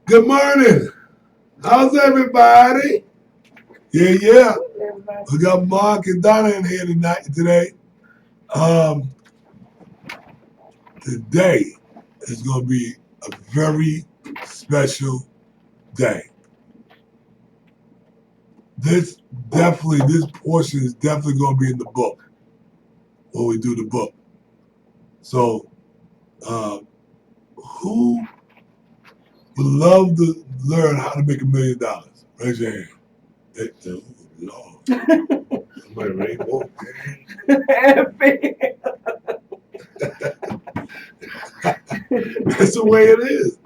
Good morning. How's everybody? Yeah. We got Mark and Donna in here today. Um, Today is going to be a very special day. This portion is definitely going to be in the book when we do the book. So, who would love to learn how to make $1 million? Raise your hand. Oh, Lord. Somebody raise more. That's the way it is.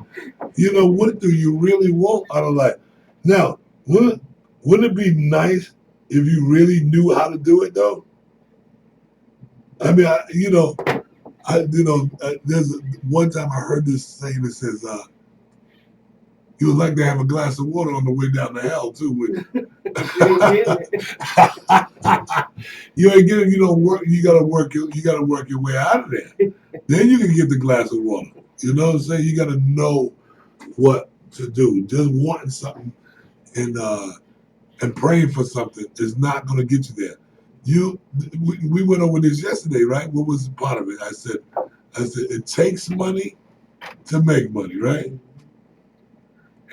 What do you really want out of life? Now, wouldn't it be nice if you really knew how to do it, though? I mean, there's one time I heard this saying that says, you would like to have a glass of water on the way down to hell, too. You ain't getting it. You don't work. You gotta work your way out of there. Then you can get the glass of water. You know what I'm saying? You gotta know what to do. Just wanting something and praying for something is not going to get you there. We went over this yesterday, right? What was part of it? I said it takes money to make money, right?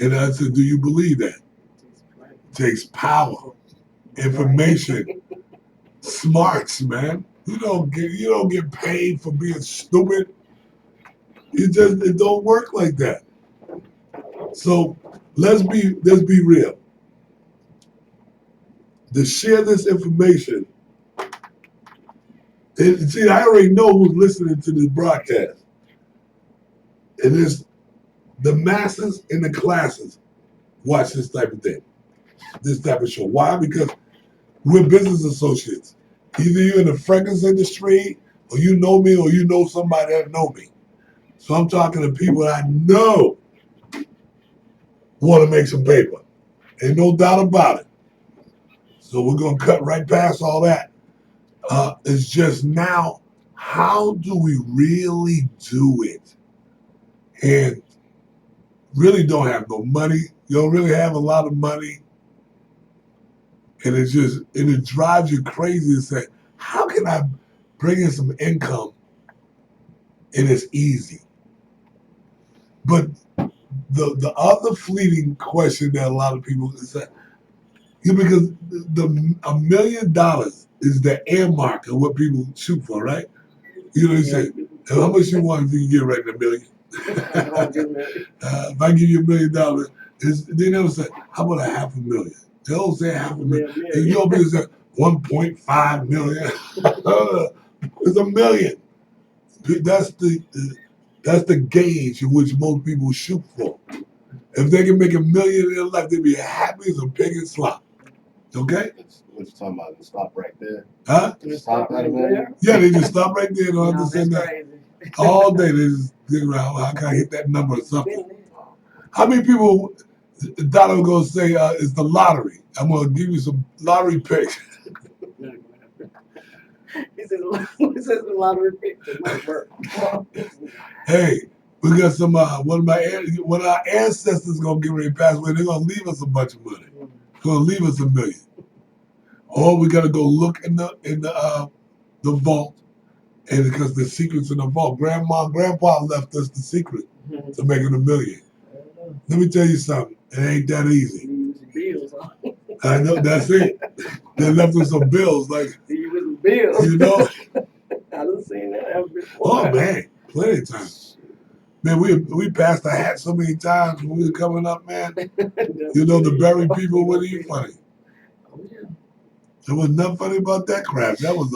And I said, do you believe that? It takes power, information, smarts, man. You don't get paid for being stupid. It don't work like that. So let's be real. To share this information, and see, I already know who's listening to this broadcast. And it's the masses and the classes watch this type of thing, this type of show. Why? Because we're business associates. Either you're in the fragrance industry, or you know me, or you know somebody that know me. So I'm talking to people that I know want to make some paper. Ain't no doubt about it. So we're going to cut right past all that. It's just now, how do we really do it? And really don't have no money. You don't really have a lot of money. And it drives you crazy to say, how can I bring in some income and it's easy? But the other fleeting question that a lot of people is that, because $1 million is the air mark of what people shoot for, right? You say, how much you want if you can get right in $1 million? If I give you $1 million, they never say, how about $500,000? They don't say $500,000. And you don't be say 1.5 million. It's $1 million. That's the gauge in which most people shoot for. If they can make $1 million in their life, they'd be happy as a pig in slop. Okay? What you talking about? Stop right there. Huh? Stop right there. Yeah, they just stop right there. Don't understand that. All day they just dig around. How can I hit that number or something? How many people Donald gonna say it's the lottery? I'm gonna give you some lottery picks. He says the lottery picks. It might work. Hey, we got some one of our ancestors gonna get ready to pass away. They're gonna leave us a bunch of money. They're gonna leave us $1 million. Or we gotta go look in the vault, and because the secret's in the vault. Grandma and Grandpa left us the secret to making $1 million. Let me tell you something. It ain't that easy. Bills. I know, that's it. They left us some bills, like bills. You know. I done seen that ever before. Oh man, plenty of times. Man, we passed the hat so many times when we were coming up, man. The buried people wasn't even funny. Oh yeah. There was nothing funny about that crap. That was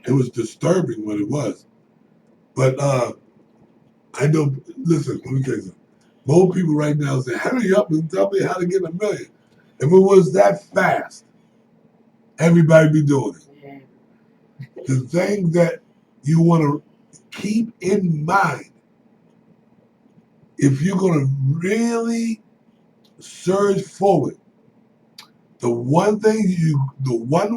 it was disturbing when it was. But I know. Listen, let me tell you something. Most people right now say, "Hurry up and tell me how to get $1 million." If it was that fast, everybody be doing it. Yeah. The thing that you want to keep in mind, if you're going to really surge forward, the one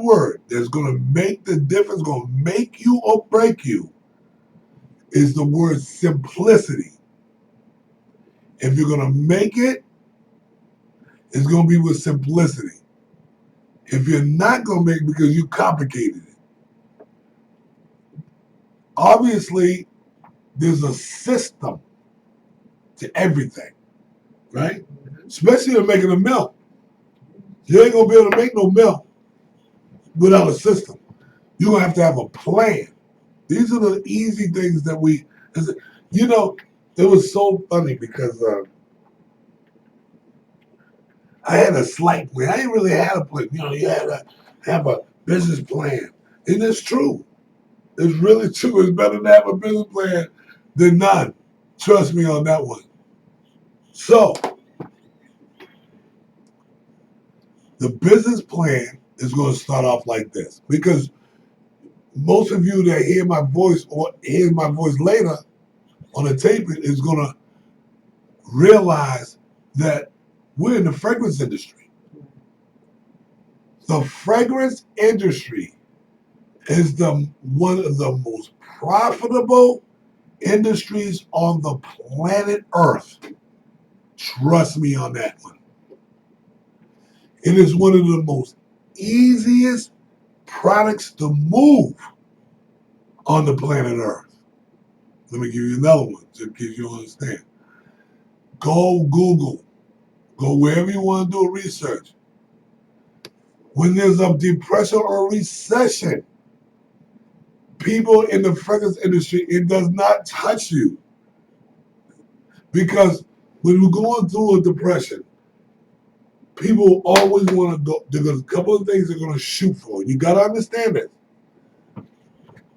word that's going to make the difference, going to make you or break you, is the word simplicity. If you're gonna make it, it's gonna be with simplicity. If you're not gonna make it because you complicated it, obviously there's a system to everything, right? Especially in making a milk. You ain't gonna be able to make no milk without a system. You're gonna have to have a plan. These are the easy things that we, you know, it was so funny because I had a slight plan. I didn't really have a plan. You know, you had to have a business plan. And it's true. It's really true. It's better to have a business plan than none. Trust me on that one. So, the business plan is going to start off like this because most of you that hear my voice or hear my voice later on the tape is going to realize that we're in the fragrance industry. The fragrance industry is one of the most profitable industries on the planet Earth. Trust me on that one. It is one of the most easiest products to move on the planet Earth. Let me give you another one to give you understand. Go Google. Go wherever you want to do a research. When there's a depression or recession, people in the fragrance industry, it does not touch you. Because when we're going through a depression, people always want to go, there's a couple of things they're going to shoot for. You got to understand it.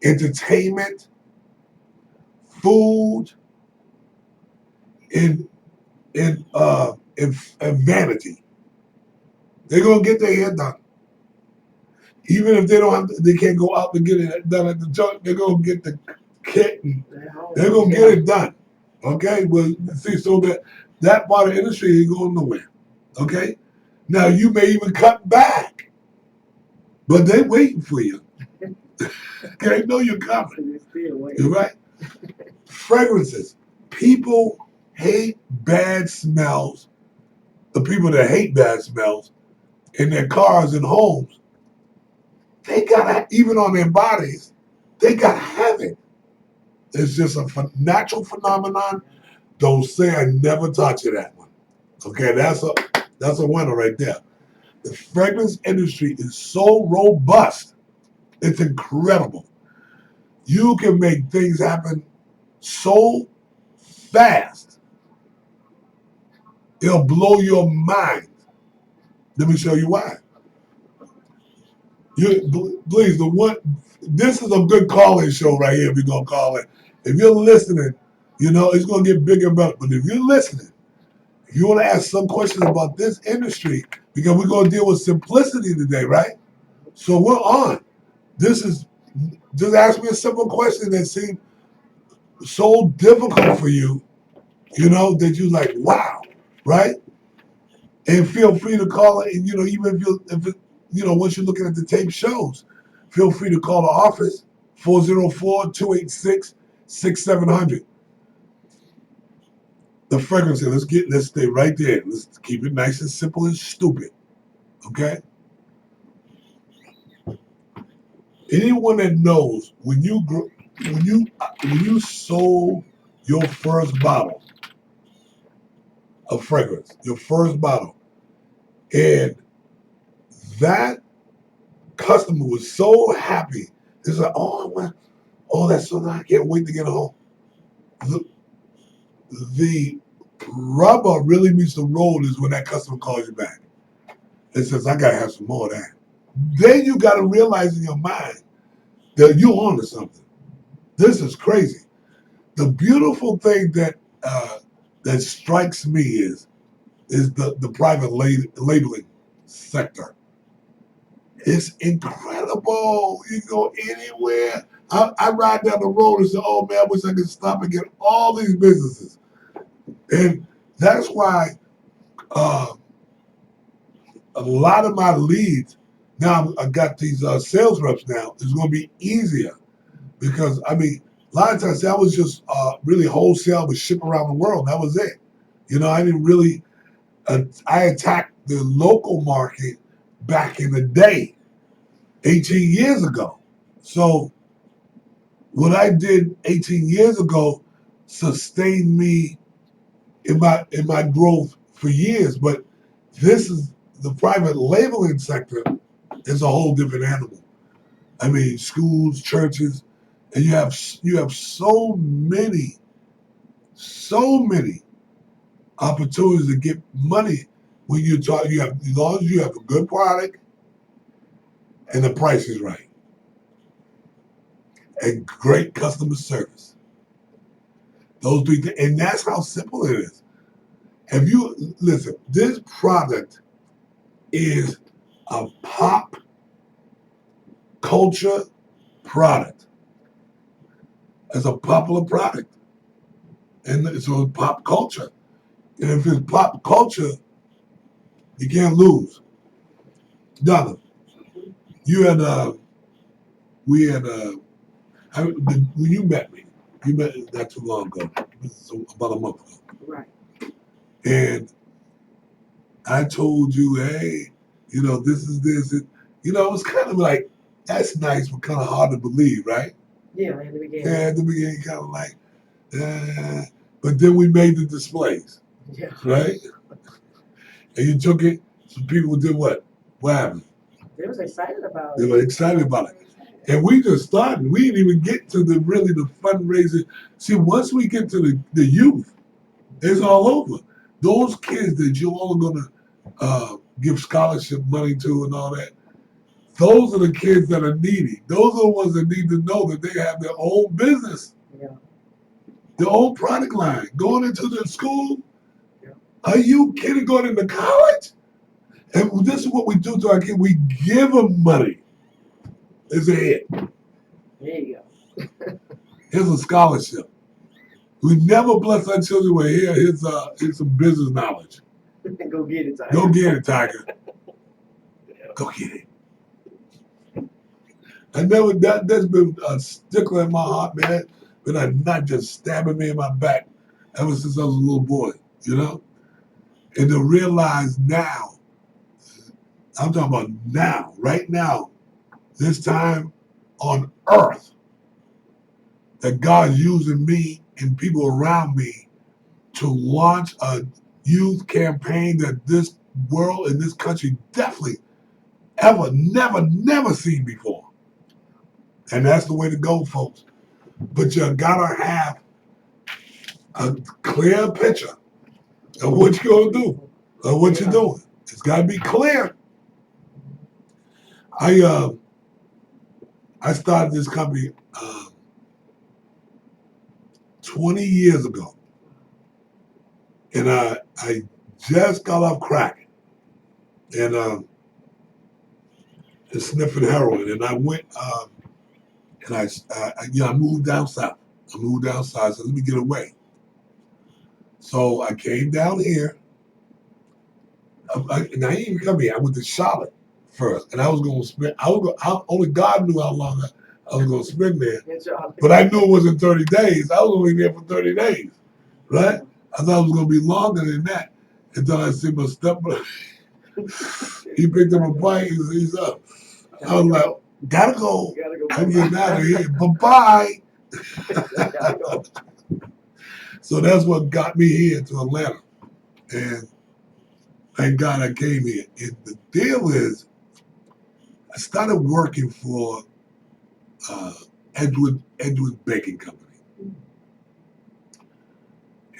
Entertainment, food, and vanity. They're going to get their hair done. Even if they don't have, they can't go out to get it done at the joint, they're going to get the kit and they're going to get it done. Okay? Well, see, so that part of the industry ain't going nowhere. Okay? Now, you may even cut back, but they're waiting for you. Okay? Know you're coming. You're right? Fragrances. People hate bad smells. The people that hate bad smells in their cars and homes, they gotta, even on their bodies, they gotta have it. It's just a natural phenomenon. Don't say I never taught you that one. Okay, that's a winner right there. The fragrance industry is so robust. It's incredible. You can make things happen so fast. It'll blow your mind. Let me show you why. Please, this is a good call-in show right here if you're going to call it. If you're listening, it's going to get bigger and better. But if you're listening, if you want to ask some questions about this industry, because we're going to deal with simplicity today, right? So we're on. Just ask me a simple question that seemed so difficult for you, that you're like, wow, right? And feel free to call it, even once you're looking at the tape shows, feel free to call the office, 404-286-6700. The fragrance, let's stay right there. Let's keep it nice and simple and stupid, okay? Anyone that knows when you sold your first bottle of fragrance, your first bottle, and that customer was so happy. It's like, oh, that's so nice. I can't wait to get home. The rubber really meets the road is when that customer calls you back and says, I got to have some more of that. Then you got to realize in your mind that you're on to something. This is crazy. The beautiful thing that strikes me is the private labeling sector. It's incredible. You go anywhere. I ride down the road and say, oh man, I wish I could stop and get all these businesses. And that's why a lot of my leads, now I got these sales reps now, it's going to be easier. Because, a lot of times that was just really wholesale, but ship around the world. That was it. You know, I didn't really. I attacked the local market back in the day, 18 years ago. So what I did 18 years ago sustained me in my growth for years. But this is the private labeling sector is a whole different animal. I mean, schools, churches, and you have so many opportunities to get money when you talk. You have as long as you have a good product and the price is right and great customer service. Those three things, and that's how simple it is. If you listen, this product is a pop culture product. It's a popular product, and it's a pop culture. And if it's pop culture, you can't lose. Donna, you had we had when you met me, you met not too long ago, so about a month ago, Right. and I told you, hey, you know, this is this. And, you know, it was kind of like that's nice, but kind of hard to believe, right? Yeah, in the beginning. Yeah, at the beginning, kind of like, but then we made the displays, Yeah. right? And you took it. So people did what? What happened? They was excited about They it. were excited about it. And we just started. We didn't even get to the fundraising. See, once we get to the youth, it's all over. Those kids that you're all gonna give scholarship money to and all that, those are the kids that are needy. Those are the ones that need to know that they have their own business, Yeah. their own product line. Going into the school, Yeah. are you kidding? Going into college? And this is what we do to our kids. We give them money. It's a hit. There you Here's a scholarship. We never bless our children with here's some business knowledge. go. Go get it, Tiger. Go get it, Tiger. Go get it. That's been a stickler in my heart, man. But not just stabbing me in my back ever since I was a little boy, you know? And to realize now, I'm talking about now, right now, this time on earth, that God's using me and people around me to launch a youth campaign that this world and this country definitely never seen before. And that's the way to go, folks. But you gotta have a clear picture of what you're gonna do, of what you're doing. It's gotta be clear. I started this company 20 years ago, and I just got off crack and sniffing heroin, and I went and I moved down south. I moved down south, so let me get away. So I came down here. And I didn't even come here. I went to Charlotte first, and I was going to spend. Only God knew how long I was going to spend there. But I knew it wasn't 30 days. I was only there for 30 days, right? I thought it was going to be longer than that until I see my stepbrother. He picked up a bike. He's up. I was like, gotta go. I'm getting out of here. Bye-bye. So that's what got me here to Atlanta. And thank God I came here. And the deal is, I started working for Edward Baking Company.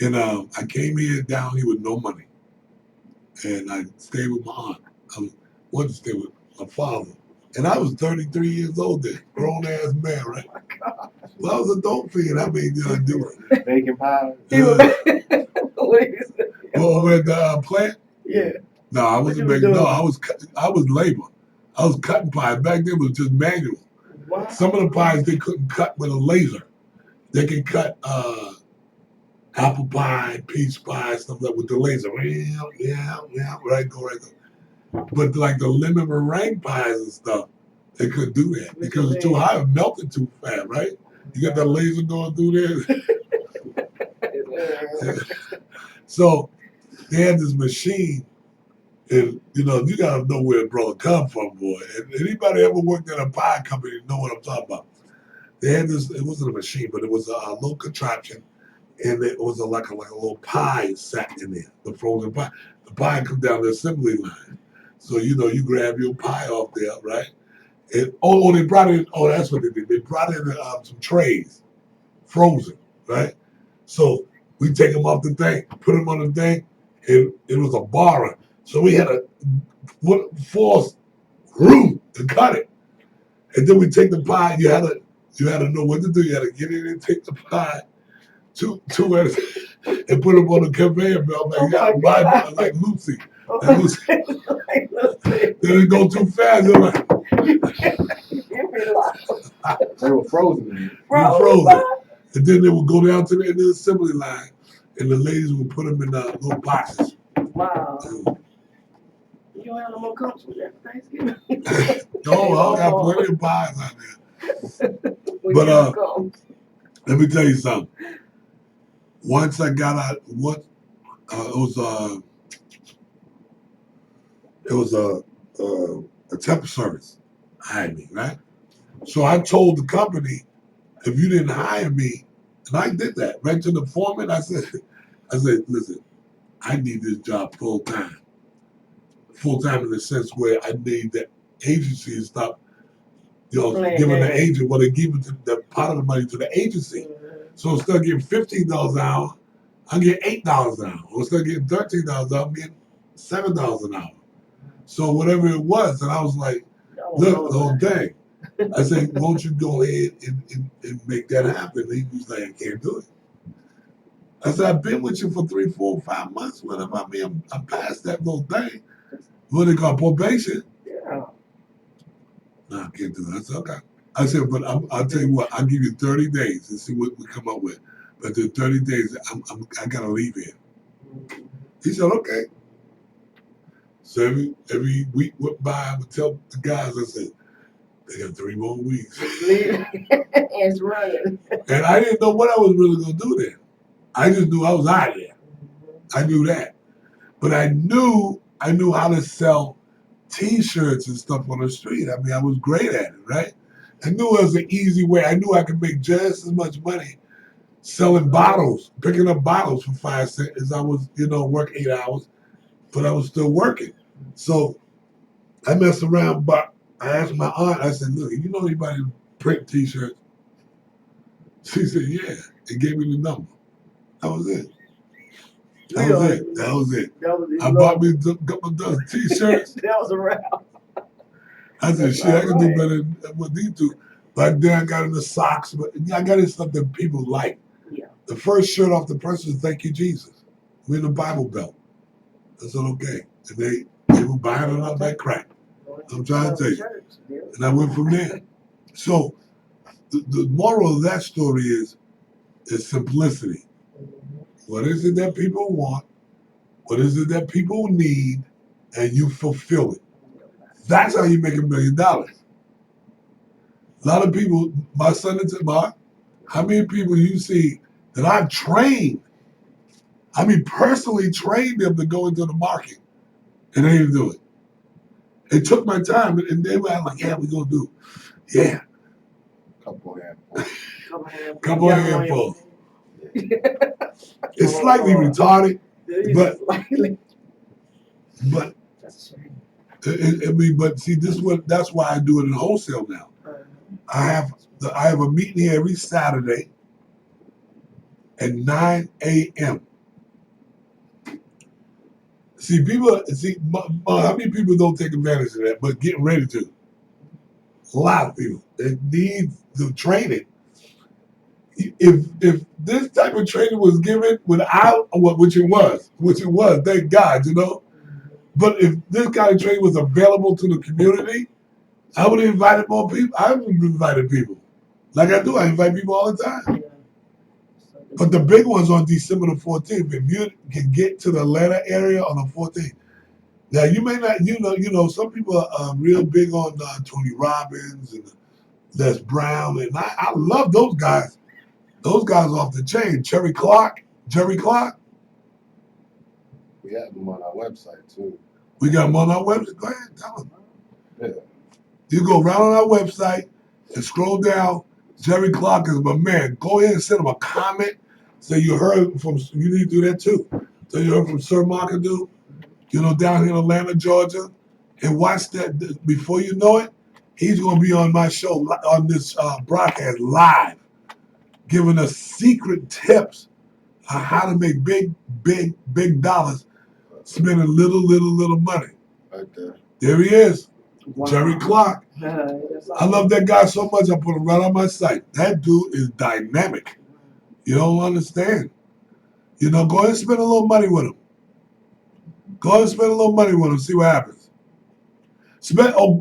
And I came here down here with no money. And I stayed with my aunt. I wanted to stay with my father. And I was 33 years old then, grown ass man, right? Well, I was a dope fiend. I mean, you know, do it. Baking powder. Over at the plant? Yeah. No, I wasn't making. No, I was labor. I was cutting pies. Back then it was just manual. Wow. Some of the pies they couldn't cut with a laser. They can cut apple pie, peach pie, stuff like with the laser. Yeah, right, go right there. But like the lemon meringue pies and stuff, they couldn't do that because it's too high, it melted too fast, right? You got that laser going through there. So they had this machine, and you know, you gotta know where a brother come from, boy. And anybody ever worked at a pie company know what I'm talking about. They had this. It wasn't a machine, but it was a little contraption, and it was like a little pie sat in there, the frozen pie. The pie come down the assembly line, so you know you grab your pie off there, right? And they brought in. Oh, that's what they did. They brought in some trays, frozen, right? So we take them off the thing, put them on the thing, and it was a bar. So we had to force room to cut it, and then we take the pie. You had to know what to do. You had to get in and take the pie, two at a, and put them on the conveyor belt like Lucy. Like Lucy. They didn't go too fast. They're like, They were frozen. frozen. And then they would go down to the end of the assembly line, and the ladies would put them in little boxes. Wow. You don't have no more cups with that Thanksgiving? No, I got plenty of pies out there. But let me tell you something. Once I got out, it was a temp service hired me, right? So I told the company, if you didn't hire me, and I did that right to the foreman. I said, listen, I need this job full time in the sense where I need the agency to stop, giving the agent what they give the part of the money to the agency. So instead of getting $15 an hour, I get $8 an hour. Or instead of getting $13 an hour, I'm getting $7 an hour. So whatever it was, and I was like, look, the whole thing. I said, won't you go ahead and make that happen? And he was like, I can't do it. I said, I've been with you for 3, 4, 5 months. Whatever. I mean, I'm past that little thing. What they call probation. Yeah. No, I can't do that. I said, okay. I said, but I'll tell you what, I'll give you 30 days and see what we come up with. But the 30 days, I got to leave here. He said, okay. So every week went by, I would tell the guys, I said, they got 3 more weeks. It's running. And I didn't know what I was really going to do then. I just knew I was out of there. I knew that. But I knew how to sell T-shirts and stuff on the street. I mean, I was great at it, right? I knew it was an easy way. I knew I could make just as much money selling bottles, picking up bottles for 5 cents as I was, work 8 hours, but I was still working. So I messed around, but I asked my aunt, I said, look, you know anybody who print T-shirts? She said, yeah, and gave me the number. That was it. That was it. I bought me a couple of dozen T-shirts. That was a wrap. I said, shit, I can do better than what these do. But then I got into socks, but I got into stuff that people like. Yeah. The first shirt off the press was Thank You, Jesus. We're in the Bible Belt. I said, okay. And they were buying it up like crack. I'm trying to tell you. And I went from there. So the moral of that story is simplicity. What is it that people want? What is it that people need? And you fulfill it. That's how you make $1 million. A lot of people, my son and Tamar, how many people you see that I've trained? I mean, personally trained them to go into the market, and they didn't do it. It took my time, and they were like, yeah, we're going to do it. Yeah. Couple handfuls. Couple handfuls. It's slightly retarded, but but see, that's why I do it in wholesale now. I have a meeting here every Saturday at 9 a.m. See, how many people don't take advantage of that, but getting ready to? A lot of people. They need the training. If this type of training was given without which it was, thank God, But if this kind of training was available to the community, I would have invited more people. I would have invited people. Like I do, I invite people all the time. But the big one's on December the 14th. If you can get to the Atlanta area on the 14th. Now, you may not, some people are real big on Tony Robbins and Les Brown. And I love those guys. Those guys off the chain. Jerry Clark. Yeah, We have them on our website too. We got them on our website. Go ahead, tell them. Yeah. You go right on our website and scroll down. Jerry Clark is my man. Go ahead and send him a comment. Say you heard from, you need to do that too. So you heard from Sir Markadu, down here in Atlanta, Georgia. And watch that. Before you know it, he's going to be on my show, on this broadcast live, giving us secret tips on how to make big dollars, spending little money. Right there. There he is, Wow. Jerry Clark. That's I love that guy so much, I put him right on my site. That dude is dynamic. You don't understand. Go ahead and spend a little money with him. Go ahead and spend a little money with him, see what happens.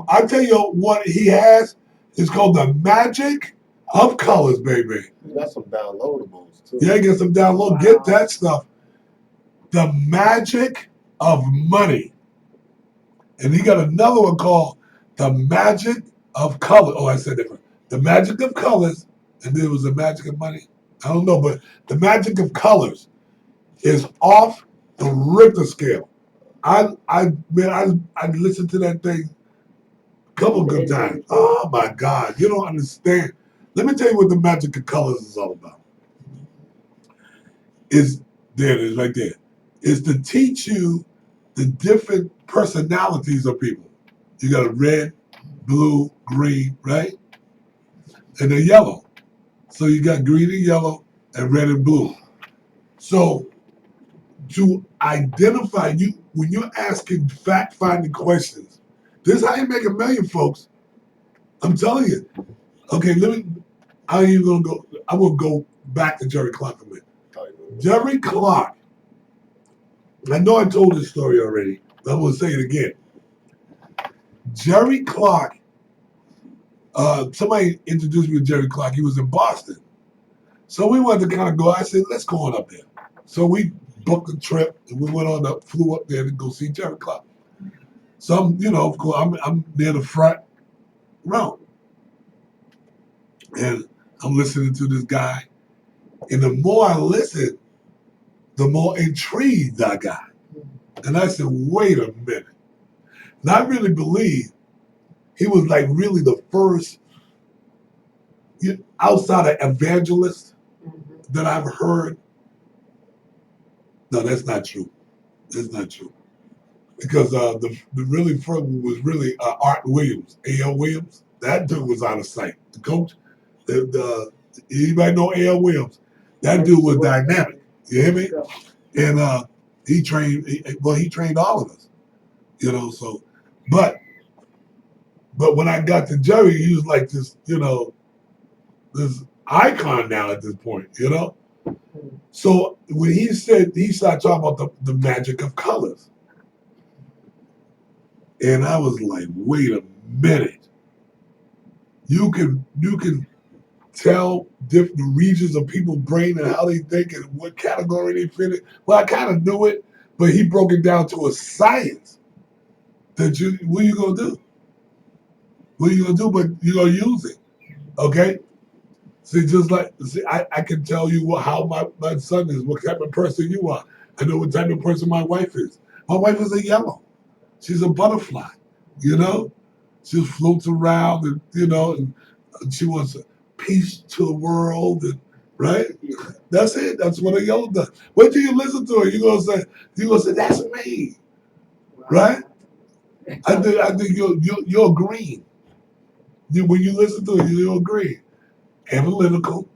I tell you what he has. It's called the Magic of Colors, baby. You got some downloadables too. Yeah, get some download. Wow. Get that stuff. The Magic of Money. And he got another one called The Magic of Colors. Oh, I said different. The Magic of Colors, and then it was the Magic of Money. I don't know, but the Magic of Colors is off the Richter scale. I listened to that thing a couple good times. Oh my God, you don't understand. Let me tell you what the Magic of Colors is all about. There it is right there. Is to teach you the different personalities of people. You got a red, blue, green, right? And they're yellow. So you got green and yellow and red and blue. So to identify you, when you're asking fact-finding questions, this is how you make $1 million, folks. I'm telling you. Okay, I'm gonna go back to Jerry Clark a minute. Jerry Clark, I know I told this story already, but I'm gonna say it again. Jerry Clark, somebody introduced me to Jerry Clark. He was in Boston. So we wanted to kind of go. I said, let's go on up there. So we booked a trip and we flew up there to go see Jerry Clark. So of course, I'm near the front row. And I'm listening to this guy. And the more I listened, the more intrigued I got. And I said, wait a minute. And I really believe he was like really the first outside of evangelist that I've heard. No, that's not true. That's not true. Because the really first one was really Art Williams, A.L. Williams. That dude was out of sight. The coach, anybody know A.L. Williams? That dude was dynamic. You hear me? And he trained all of us. So, but when I got to Jerry, he was like this, this icon now at this point, So when he started talking about the magic of colors. And I was like, wait a minute. You can tell different regions of people's brain and how they think and what category they fit in. Well, I kind of knew it, but he broke it down to a science. What are you gonna do? What are you gonna do? But you're gonna use it. Okay? See, I can tell you how my son is, what type of person you are. I know what type of person my wife is. My wife is a yellow. She's a butterfly, She floats around and, and she wants peace to the world, and right? That's it. That's what a yellow does. Wait till you listen to it. You're gonna say, that's me. Right? I think you're green. When you listen to it, you're green. Analytical.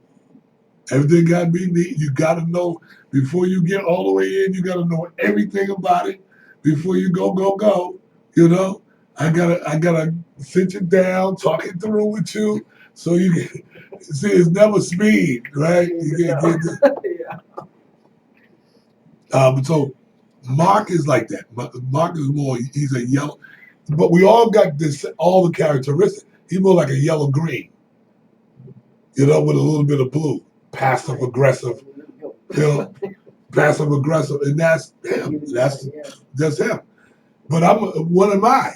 Everything gotta be neat. You gotta know before you get all the way in, you gotta know everything about it before you go. I gotta sit you down, talk it through with you, so you can see it's never speed, right? You can't get so Mark is like that. Mark is more, he's a yellow, but we all got all the characteristics. He's more like a yellow green, with a little bit of blue, passive aggressive, passive aggressive, and that's him. That's him. But what am I?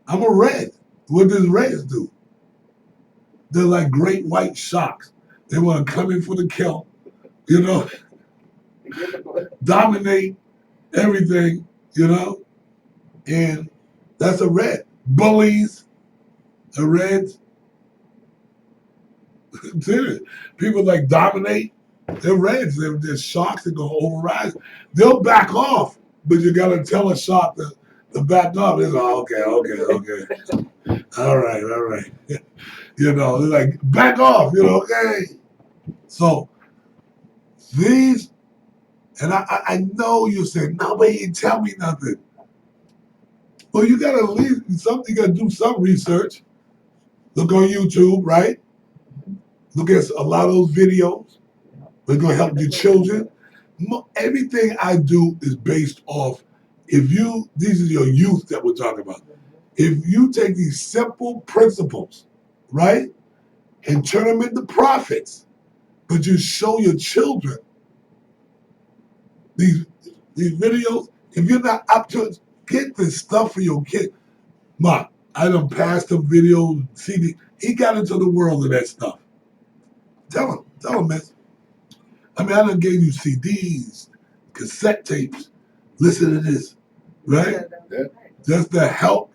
I'm a red. What does reds do? They're like great white sharks. They want to come in for the kill, dominate, everything, you know, and that's a red. Bullies, the reds, serious. People like dominate, they're reds. They're sharks that go override. They'll back off, but you gotta tell a shark to back off. They're like, okay. All right. You know, they're like, back off, you know, okay. So these, and I know you say, nobody didn't tell me nothing. Well, you gotta leave something, you gotta do some research. Look on YouTube, right? Look at a lot of those videos. We're gonna help your children. Everything I do is based off, these are your youth that we're talking about. If you take these simple principles, right, and turn them into profits, but you show your children these videos, if you're not up to it, get this stuff for your kid. Ma, I done passed him videos, CD. He got into the world of that stuff. Tell him, man. I mean, I done gave you CDs, cassette tapes. Listen to this, right? Yeah. Just to help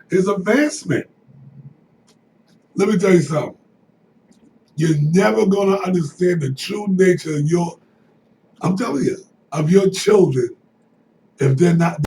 his advancement. Let me tell you something. You're never gonna understand the true nature of I'm telling you, of your children if they're not